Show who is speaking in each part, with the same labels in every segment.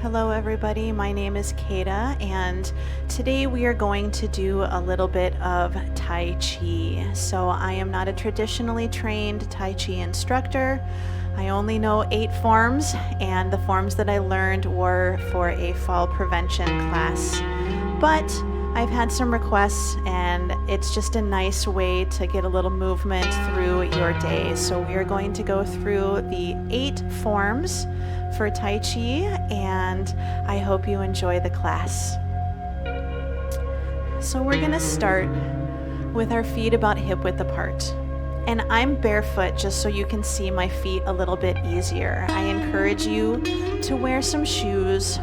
Speaker 1: Hello everybody, my name is Kata, and today we are going to do a little bit of Tai Chi. So I am not a traditionally trained Tai Chi instructor. I only know 8 forms, and the forms that I learned were for a fall prevention class. But I've had some requests, and it's just a nice way to get a little movement through your day. So we are going to go through the 8 forms for Tai Chi, and I hope you enjoy the class. So we're going to start with our feet about hip width apart. And I'm barefoot just so you can see my feet a little bit easier. I encourage you to wear some shoes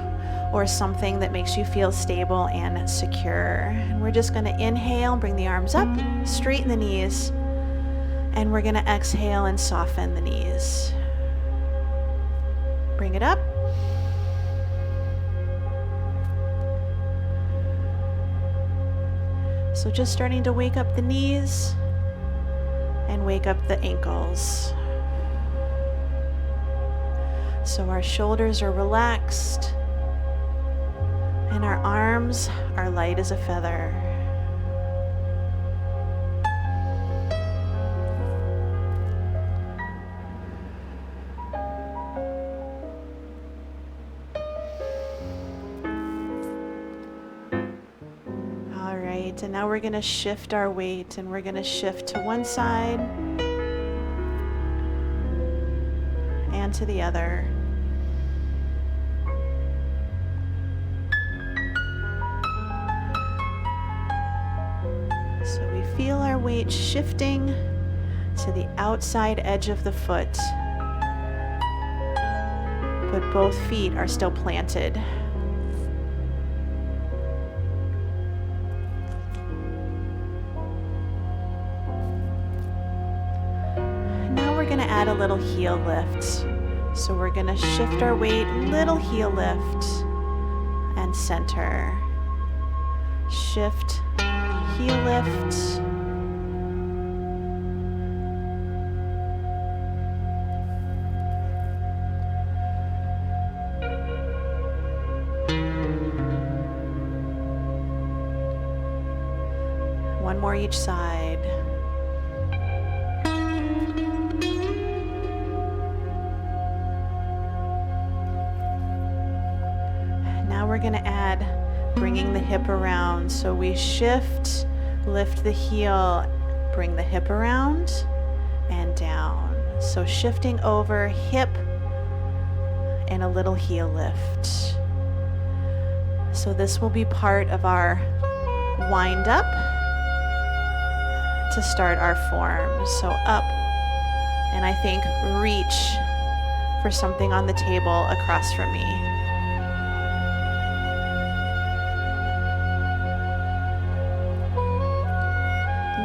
Speaker 1: or something that makes you feel stable and secure. And we're just going to inhale, bring the arms up, straighten the knees, and we're going to exhale and soften the knees. Bring it up. So just starting to wake up the knees and wake up the ankles. So our shoulders are relaxed and our arms are light as a feather. And now we're going to shift our weight, and we're going to shift to one side and to the other. So we feel our weight shifting to the outside edge of the foot, but both feet are still planted. Add a little heel lift. So we're going to shift our weight, little heel lift, and center. Shift, heel lift. One more each side. We're going to add bringing the hip around. So we shift, lift the heel, bring the hip around and down. So shifting over, hip, and a little heel lift. So this will be part of our wind up to start our form. So up, and I think reach for something on the table across from me.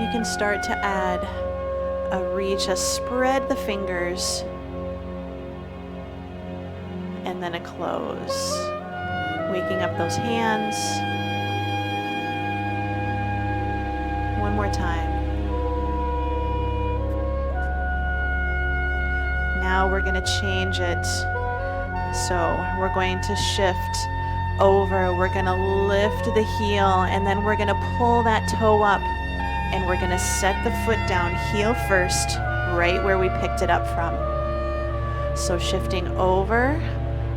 Speaker 1: You can start to add a reach, a spread the fingers, and then a close. Waking up those hands. One more time. Now we're going to change it. So we're going to shift over. We're going to lift the heel, and then we're going to pull that toe up. And we're going to set the foot down, heel first, right where we picked it up from. So shifting over,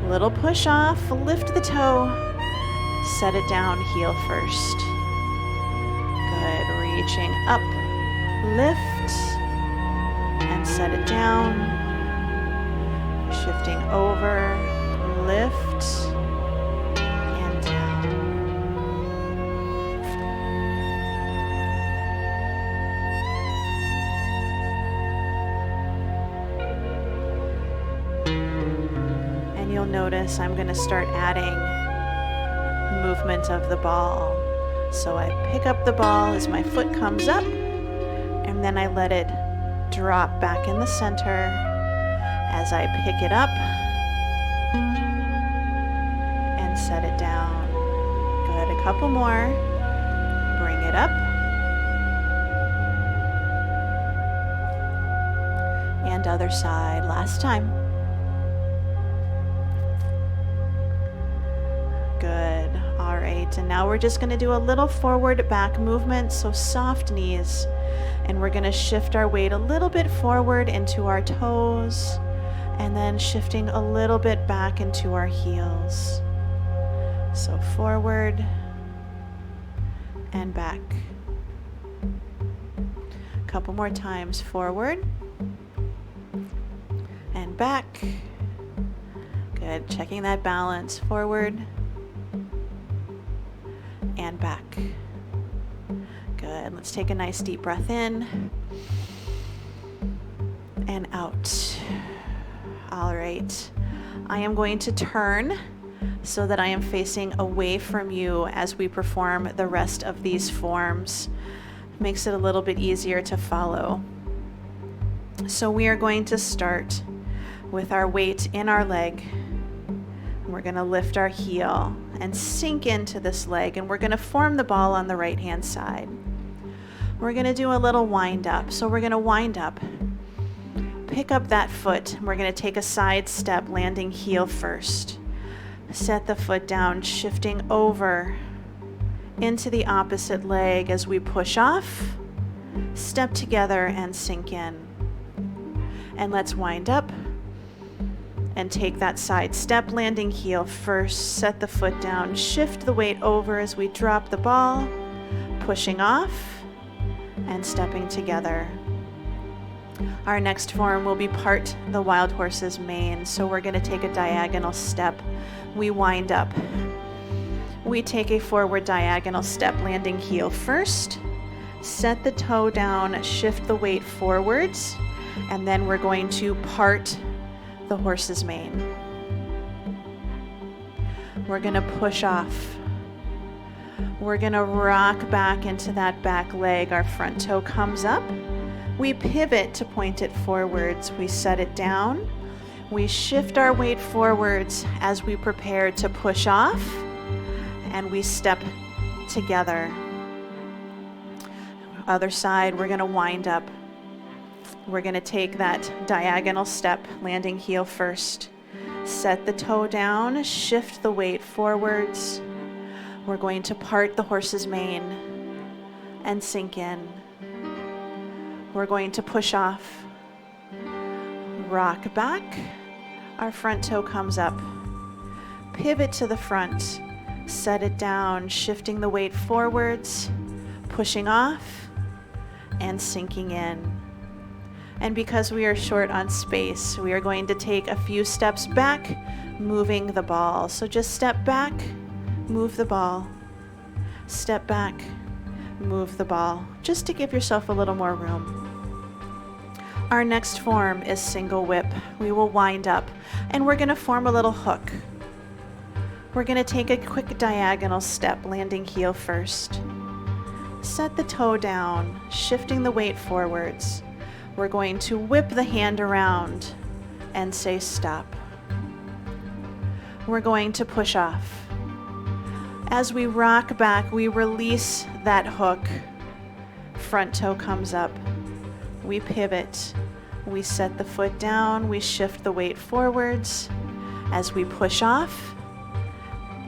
Speaker 1: little push off, lift the toe, set it down, heel first. Good, reaching up, lift, and set it down. Shifting over, lift, and down. You'll notice I'm going to start adding movement of the ball. So I pick up the ball as my foot comes up, and then I let it drop back in the center as I pick it up and set it down. Good, a couple more. Bring it up. And other side, last time. Good. All right, and now we're just gonna do a little forward back movement, so soft knees. And we're gonna shift our weight a little bit forward into our toes, and then shifting a little bit back into our heels. So forward and back. A couple more times, forward and back. Good, checking that balance, forward and back. Good, let's take a nice deep breath in and out. All right, I am going to turn so that I am facing away from you as we perform the rest of these forms. Makes it a little bit easier to follow. So we are going to start with our weight in our leg. We're going to lift our heel and sink into this leg, and we're going to form the ball on the right hand side. We're going to do a little wind up. So we're going to wind up, pick up that foot, and we're going to take a side step, landing heel first. Set the foot down, shifting over into the opposite leg as we push off, step together and sink in. And let's wind up and take that side step, landing heel first, set the foot down, shift the weight over as we drop the ball, pushing off and stepping together. Our next form will be part the wild horse's mane. So we're going to take a diagonal step. We wind up. We take a forward diagonal step, landing heel first, set the toe down, shift the weight forwards, and then we're going to part the horse's mane. We're going to push off. We're going to rock back into that back leg. Our front toe comes up. We pivot to point it forwards. We set it down. We shift our weight forwards as we prepare to push off, and we step together. Other side, we're going to wind up. We're going to take that diagonal step, landing heel first. Set the toe down, shift the weight forwards. We're going to part the horse's mane and sink in. We're going to push off, rock back. Our front toe comes up. Pivot to the front, set it down, shifting the weight forwards, pushing off, and sinking in. And because we are short on space, we are going to take a few steps back, moving the ball. So just step back, move the ball. Step back, move the ball, just to give yourself a little more room. Our next form is single whip. We will wind up, and we're going to form a little hook. We're going to take a quick diagonal step, landing heel first. Set the toe down, shifting the weight forwards. We're going to whip the hand around and say stop. We're going to push off. As we rock back, we release that hook. Front toe comes up. We pivot. We set the foot down. We shift the weight forwards as we push off,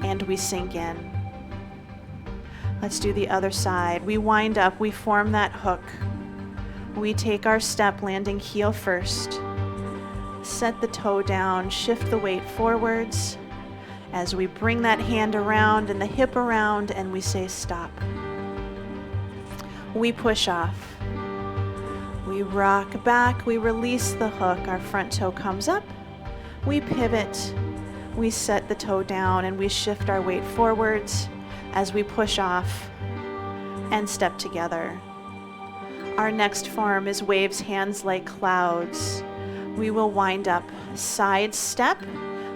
Speaker 1: and we sink in. Let's do the other side. We wind up. We form that hook. We take our step, landing heel first. Set the toe down, shift the weight forwards as we bring that hand around and the hip around, and we say stop. We push off. We rock back, we release the hook, our front toe comes up. We pivot, we set the toe down, and we shift our weight forwards as we push off and step together. Our next form is waves hands like clouds. We will wind up, side step,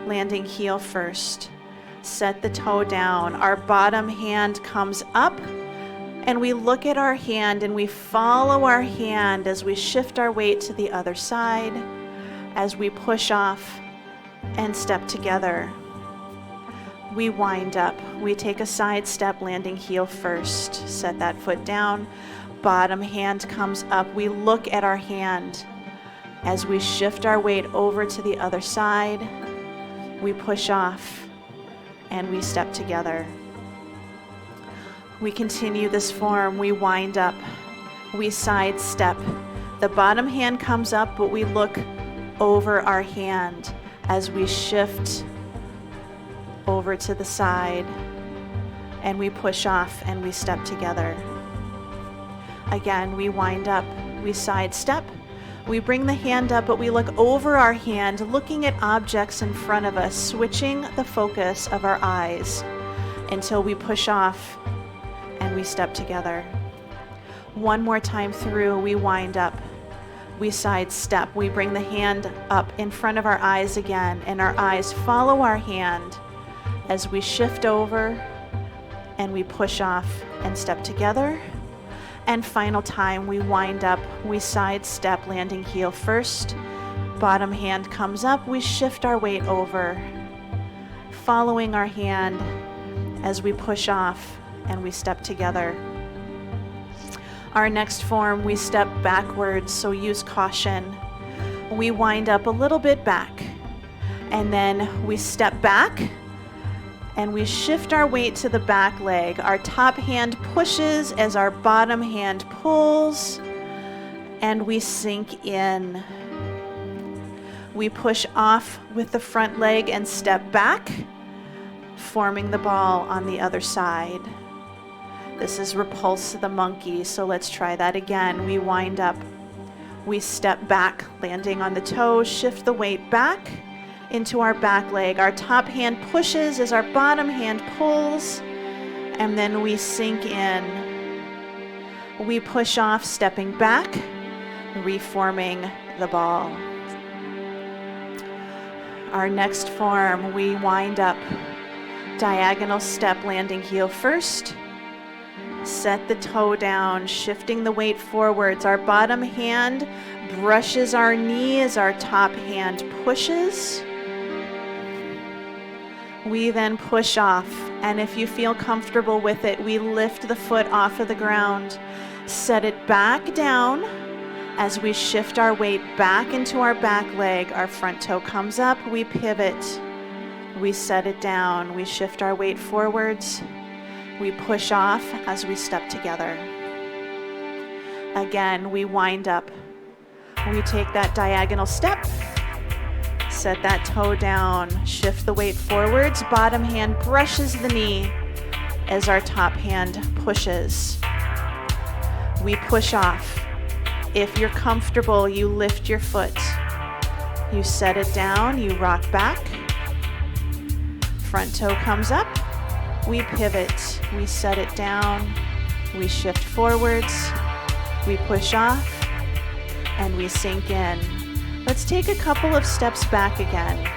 Speaker 1: landing heel first. Set the toe down. Our bottom hand comes up, and we look at our hand and we follow our hand as we shift our weight to the other side, as we push off and step together. We wind up. We take a side step, landing heel first. Set that foot down. Bottom hand comes up. We look at our hand as we shift our weight over to the other side. We push off and we step together. We continue this form. We wind up, we side step. The bottom hand comes up, but we look over our hand as we shift over to the side, and we push off and we step together. Again, we wind up, we side step. We bring the hand up, but we look over our hand, looking at objects in front of us, switching the focus of our eyes until we push off and we step together. One more time through, we wind up, we side step. We bring the hand up in front of our eyes again, and our eyes follow our hand as we shift over and we push off and step together. And final time, we wind up, we side step, landing heel first. Bottom hand comes up, we shift our weight over, following our hand as we push off and we step together. Our next form, we step backwards, so use caution. We wind up a little bit back, and then we step back, and we shift our weight to the back leg. Our top hand pushes as our bottom hand pulls, and we sink in. We push off with the front leg and step back, forming the ball on the other side. This is Repulse the Monkey, so let's try that again. We wind up, we step back, landing on the toes, shift the weight back into our back leg. Our top hand pushes as our bottom hand pulls, and then we sink in. We push off, stepping back, reforming the ball. Our next form, we wind up, diagonal step, landing heel first. Set the toe down, shifting the weight forwards. Our bottom hand brushes our knee as our top hand pushes. We then push off, and if you feel comfortable with it, we lift the foot off of the ground. Set it back down as we shift our weight back into our back leg. Our front toe comes up, we pivot. We set it down, we shift our weight forwards. We push off as we step together. Again, we wind up. We take that diagonal step, set that toe down, shift the weight forwards. Bottom hand brushes the knee as our top hand pushes. We push off. If you're comfortable, you lift your foot. You set it down, you rock back. Front toe comes up. We pivot, we set it down, we shift forwards, we push off, and we sink in. Let's take a couple of steps back again.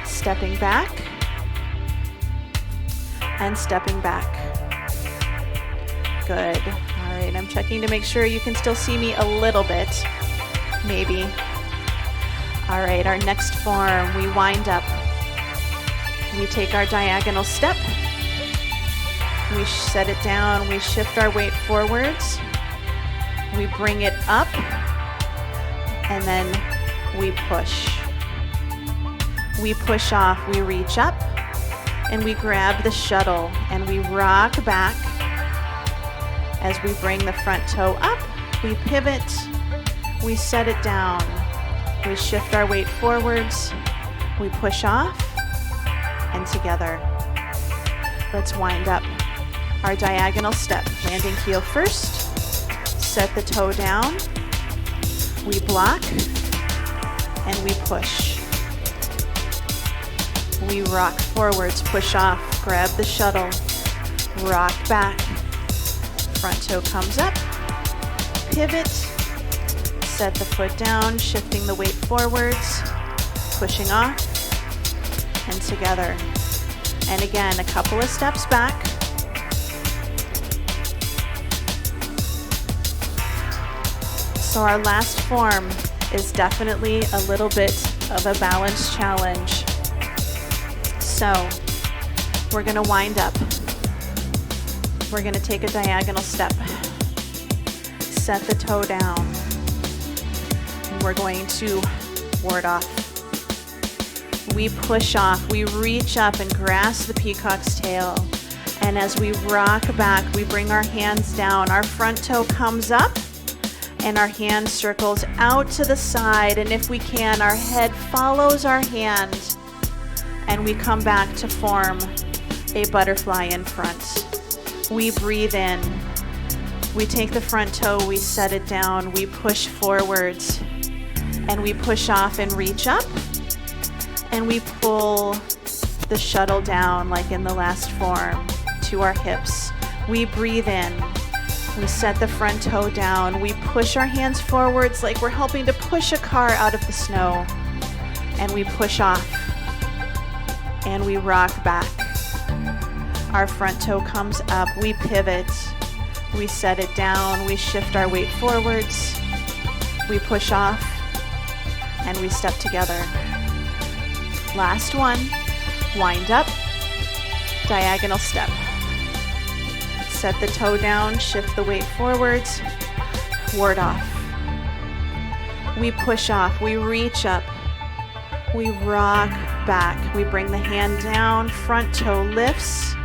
Speaker 1: Stepping back, and stepping back. Good. All right, I'm checking to make sure you can still see me a little bit, maybe. All right, our next form, we wind up. We take our diagonal step. We set it down, we shift our weight forwards, we bring it up, and then we push. We push off, we reach up, and we grab the shuttle, and we rock back as we bring the front toe up, we pivot, we set it down, we shift our weight forwards, we push off, and together. Let's wind up. Our diagonal step, landing heel first, set the toe down, we block, and we push. We rock forwards, push off, grab the shuttle, rock back, front toe comes up, pivot, set the foot down, shifting the weight forwards, pushing off, and together. And again, a couple of steps back. So our last form is definitely a little bit of a balance challenge. So we're going to wind up. We're going to take a diagonal step. Set the toe down. And we're going to ward off. We push off, we reach up and grasp the peacock's tail. And as we rock back, we bring our hands down. Our front toe comes up and our hand circles out to the side. And if we can, our head follows our hand. And we come back to form a butterfly in front. We breathe in. We take the front toe, we set it down, we push forwards. And we push off and reach up. And we pull the shuttle down like in the last form to our hips. We breathe in. We set the front toe down. We push our hands forwards like we're helping to push a car out of the snow. And we push off. And we rock back. Our front toe comes up. We pivot. We set it down. We shift our weight forwards. We push off. And we step together. Last one. Wind up. Diagonal step. Set the toe down, shift the weight forwards, ward off. We push off, we reach up, we rock back. We bring the hand down, front toe lifts,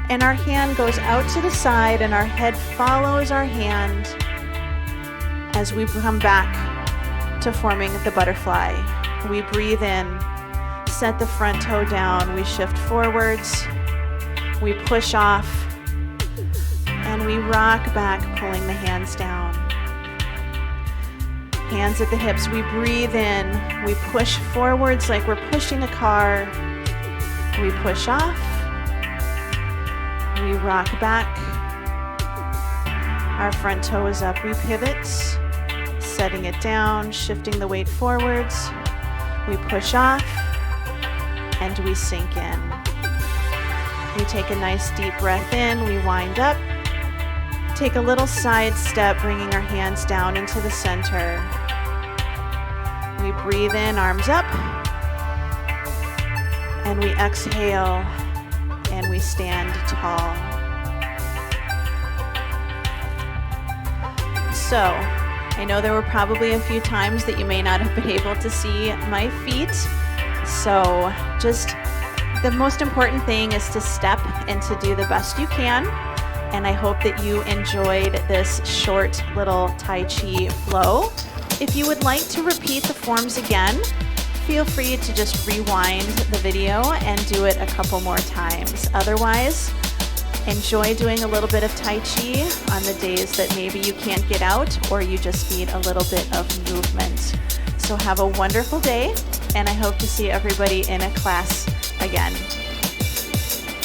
Speaker 1: and our hand goes out to the side and our head follows our hand as we come back to forming the butterfly. We breathe in, set the front toe down, we shift forwards, we push off, and we rock back, pulling the hands down. Hands at the hips, we breathe in, we push forwards like we're pushing a car. We push off, we rock back. Our front toe is up, we pivot, setting it down, shifting the weight forwards. We push off, and we sink in. We take a nice deep breath in, we wind up. Take a little side step, bringing our hands down into the center. We breathe in, arms up. And we exhale, and we stand tall. So, I know there were probably a few times that you may not have been able to see my feet. So, just the most important thing is to step and to do the best you can. And I hope that you enjoyed this short little Tai Chi flow. If you would like to repeat the forms again, feel free to just rewind the video and do it a couple more times. Otherwise, enjoy doing a little bit of Tai Chi on the days that maybe you can't get out or you just need a little bit of movement. So have a wonderful day, and I hope to see everybody in a class again.